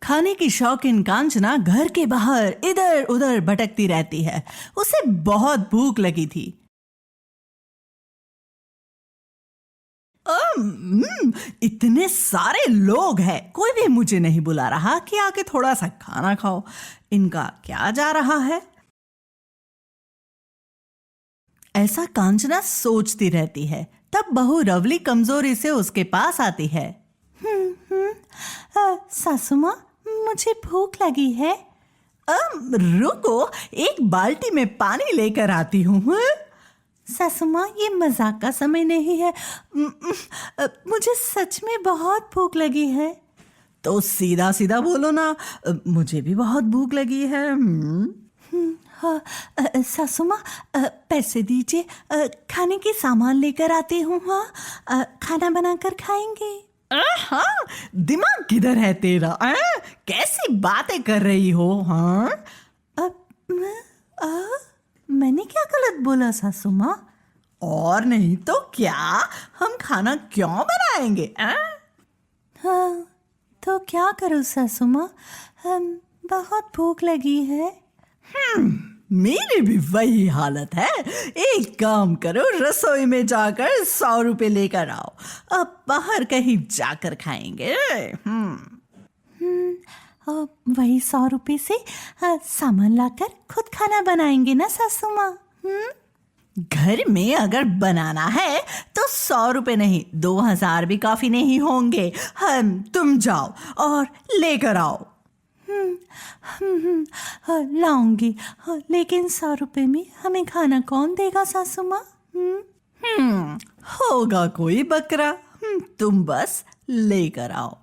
खाने की शौकीन कांचना घर के बाहर इधर उधर भटकती रहती है। उसे बहुत भूख लगी थी। इतने सारे लोग हैं, कोई भी मुझे नहीं बुला रहा कि आके थोड़ा सा खाना खाओ। इनका क्या जा रहा है? ऐसा कांचना सोचती रहती है। तब बहू रवली कमजोरी से उसके पास आती है। सासू माँ, मुझे भूख लगी है। रुको, एक बाल्टी में पानी लेकर आती हूँ। सासू माँ, ये मजाक का समय नहीं है। मुझे सच में बहुत भूख लगी है। तो सीधा सीधा बोलो ना, मुझे भी बहुत भूख लगी है। हाँ, सासू माँ, पैसे दीजिए, खाने के सामान लेकर आती हूँ। हाँ, खाना बनाकर खाएंगे। हाँ, दिमाग किधर है तेरा? कैसी बातें कर रही हो? हाँ, मैंने क्या गलत बोला सासू माँ? और नहीं तो क्या, हम खाना क्यों बनाएंगे? हाँ, तो क्या करूँ सासू माँ, बहुत भूख लगी है। मेरी भी वही हालत है। एक काम करो, रसोई में जाकर 100 रुपए लेकर आओ, अब बाहर कहीं जाकर खाएंगे। वही 100 रुपए से सामान लाकर खुद खाना बनाएंगे ना सासू माँ? घर में अगर बनाना है तो 100 रुपए नहीं, 2000 भी काफी नहीं होंगे। तुम जाओ और लेकर आओ। लाऊंगी, लेकिन 100 रुपए में हमें खाना कौन देगा सासू माँ? होगा कोई बकरा। तुम बस लेकर आओ।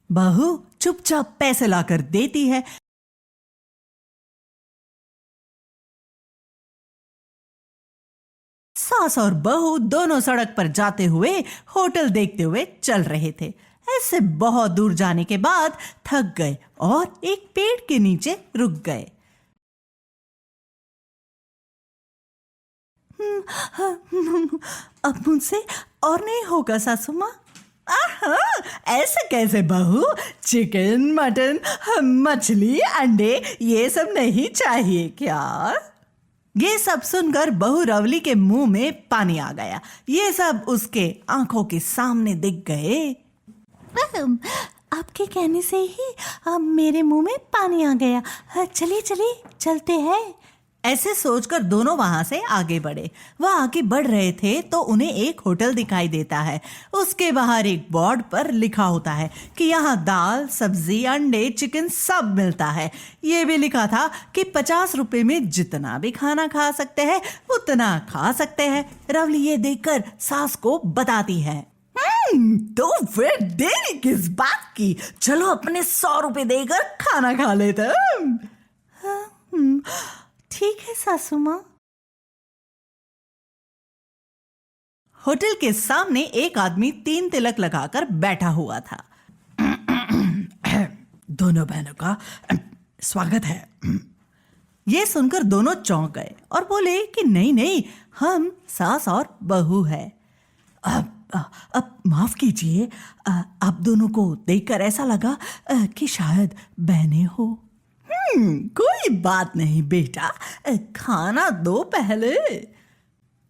बहू चुपचाप पैसे लाकर देती है। सास और बहू दोनों सड़क पर जाते हुए होटल देखते हुए चल रहे थे। ऐसे बहुत दूर जाने के बाद थक गए और एक पेड़ के नीचे रुक गए। अब मुझसे और नहीं होगा सासू माँ। ऐसे कैसे बहू? चिकन, मटन, मछली, अंडे ये सब नहीं चाहिए क्या? ये सब सुनकर बहू रवली के मुंह में पानी आ गया। ये सब उसके आंखों के सामने दिख गए। आपके कहने से ही मेरे मुंह में पानी आ गया। चलिए चलिए चलते हैं। ऐसे सोचकर दोनों वहां से आगे बढ़े। वह आगे बढ़ रहे थे तो उन्हें एक होटल दिखाई देता है। उसके बाहर एक बोर्ड पर लिखा होता है कि यहाँ दाल, सब्जी, अंडे, चिकन सब मिलता है। ये भी लिखा था कि 50 रुपए में जितना भी खाना खा सकते हैं उतना खा सकते हैं। रवली ये देखकर सास को बताती है, तो फिर देरी किस बात की? चलो अपने 100 रुपए देकर खाना खा लेते हैं। ठीक है सासू माँ। होटल के सामने एक आदमी 3 तिलक लगाकर बैठा हुआ था। दोनों बहनों का स्वागत है। ये सुनकर दोनों चौंक गए और बोले कि नहीं नहीं, हम सास और बहू है। अब माफ कीजिए, आप दोनों को देखकर ऐसा लगा कि शायद बहनें हो। कोई बात नहीं बेटा, खाना दो पहले।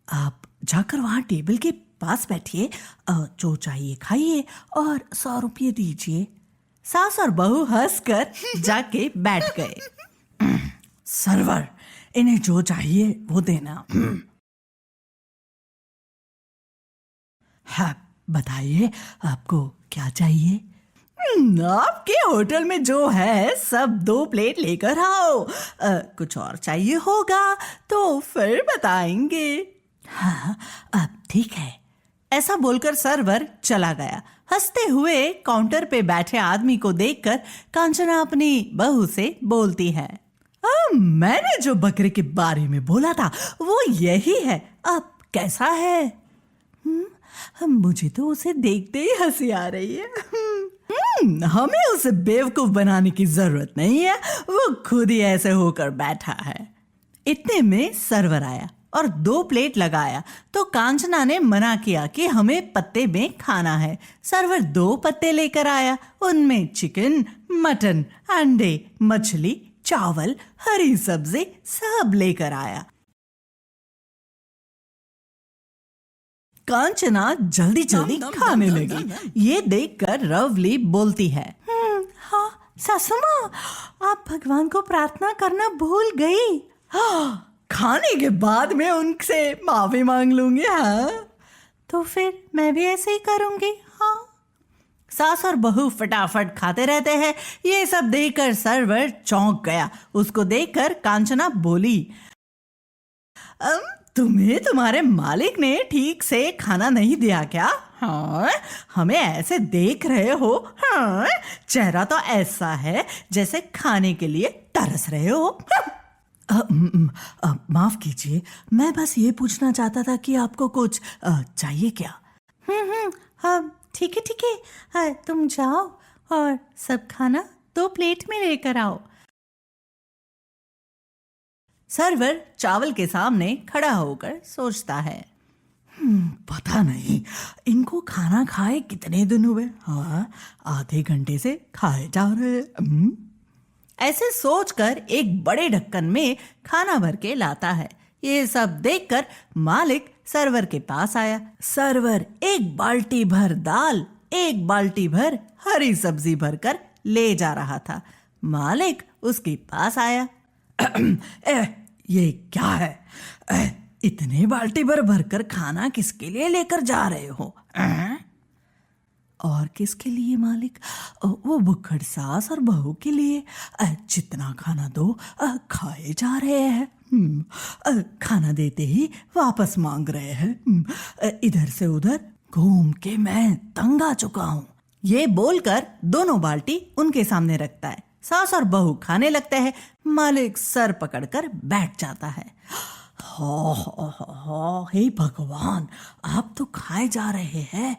आप जाकर वहां टेबल के पास बैठिए, जो चाहिए खाइए और 100 रुपये दीजिए। सास और बहू हंसकर जाके बैठ गए। सर्वर, इन्हें जो चाहिए वो देना। हाँ, बताइए आपको क्या चाहिए? आपके होटल में जो है सब 2 प्लेट लेकर आओ। कुछ और चाहिए होगा तो फिर बताएंगे। हाँ, अब ठीक है। ऐसा बोलकर सर्वर चला गया। हंसते हुए काउंटर पे बैठे आदमी को देखकर कांचना अपनी बहू से बोलती है, मैंने जो बकरे के बारे में बोला था वो यही है। अब कैसा है? मुझे तो उसे देखते ही हंसी आ रही है। हमें उसे बेवकूफ बनाने की जरूरत नहीं है, वो खुद ही ऐसे होकर बैठा है। इतने में सर्वर आया और 2 प्लेट लगाया तो कांचना ने मना किया कि हमें पत्ते में खाना है। सर्वर 2 पत्ते लेकर आया, उनमें चिकन, मटन, अंडे, मछली, चावल, हरी सब्जी सब लेकर आया। कांचना जल्दी जल्दी खाने लगी। ये देखकर रवली बोलती है, हाँ सासू माँ, आप भगवान को प्रार्थना करना भूल गई। हाँ, खाने के बाद मैं उनसे माफी मांग लूंगी। हाँ, तो फिर मैं भी ऐसे ही करूंगी। हाँ। सास और बहू फटाफट खाते रहते हैं। ये सब देखकर सर्वर चौंक गया। उसको देखकर कांचना बोली, तुम्हें तुम्हारे मालिक ने ठीक से खाना नहीं दिया क्या? हाँ, हमें ऐसे देख रहे हो? हाँ, चेहरा तो ऐसा है जैसे खाने के लिए तरस रहे हो। माफ कीजिए, मैं बस ये पूछना चाहता था कि आपको कुछ चाहिए क्या? हाँ, ठीक है, हाँ, तुम जाओ और सब खाना 2 प्लेट में लेकर आओ। सर्वर चावल के सामने खड़ा होकर सोचता है, पता नहीं इनको खाना खाए कितने दिन हुए। हाँ, आधे घंटे से खाए जा रहे हैं। ऐसे सोचकर एक बड़े ढक्कन में खाना भर के लाता है। ये सब देखकर मालिक सर्वर के पास आया। सर्वर 1 बाल्टी भर दाल, 1 बाल्टी भर हरी सब्जी भरकर ले जा रहा था। मालिक उसके पास आया। ये क्या है? इतने बाल्टी भर भरकर खाना किसके लिए लेकर जा रहे हो? और किसके लिए मालिक? वो भुक्खड़ सास और बहू के लिए। जितना खाना दो खाए जा रहे हैं। खाना देते ही वापस मांग रहे हैं। इधर से उधर घूम के मैं तंग आ चुका हूँ। ये बोलकर दोनों बाल्टी उनके सामने रखता है। सास और बहू खाने लगते हैं। मालिक सर पकड़कर बैठ जाता है। हे भगवान, आप तो खाए जा रहे हैं।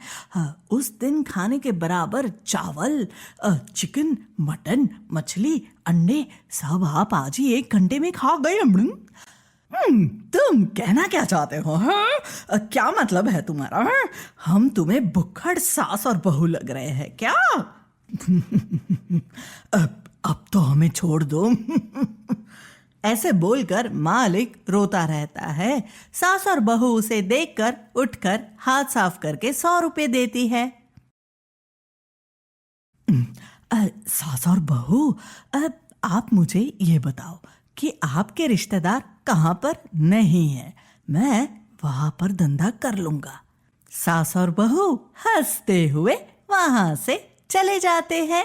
उस दिन खाने के बराबर चावल, चिकन, मटन, मछली, अंडे सब आप आज ही 1 घंटे में खा गए। तुम कहना क्या चाहते हो? हाँ? क्या मतलब है तुम्हारा? हाँ? हम तुम्हें भुक्खड़ सास और बहू लग रहे हैं क्या? अब तो हमें छोड़ दो। ऐसे बोलकर मालिक रोता रहता है। सास और बहू उसे देखकर उठकर हाथ साफ करके 100 रुपए देती है। सास और बहू, आप मुझे ये बताओ कि आपके रिश्तेदार कहाँ पर नहीं है, मैं वहां पर धंधा कर लूंगा। सास और बहू हंसते हुए वहां से चले जाते हैं।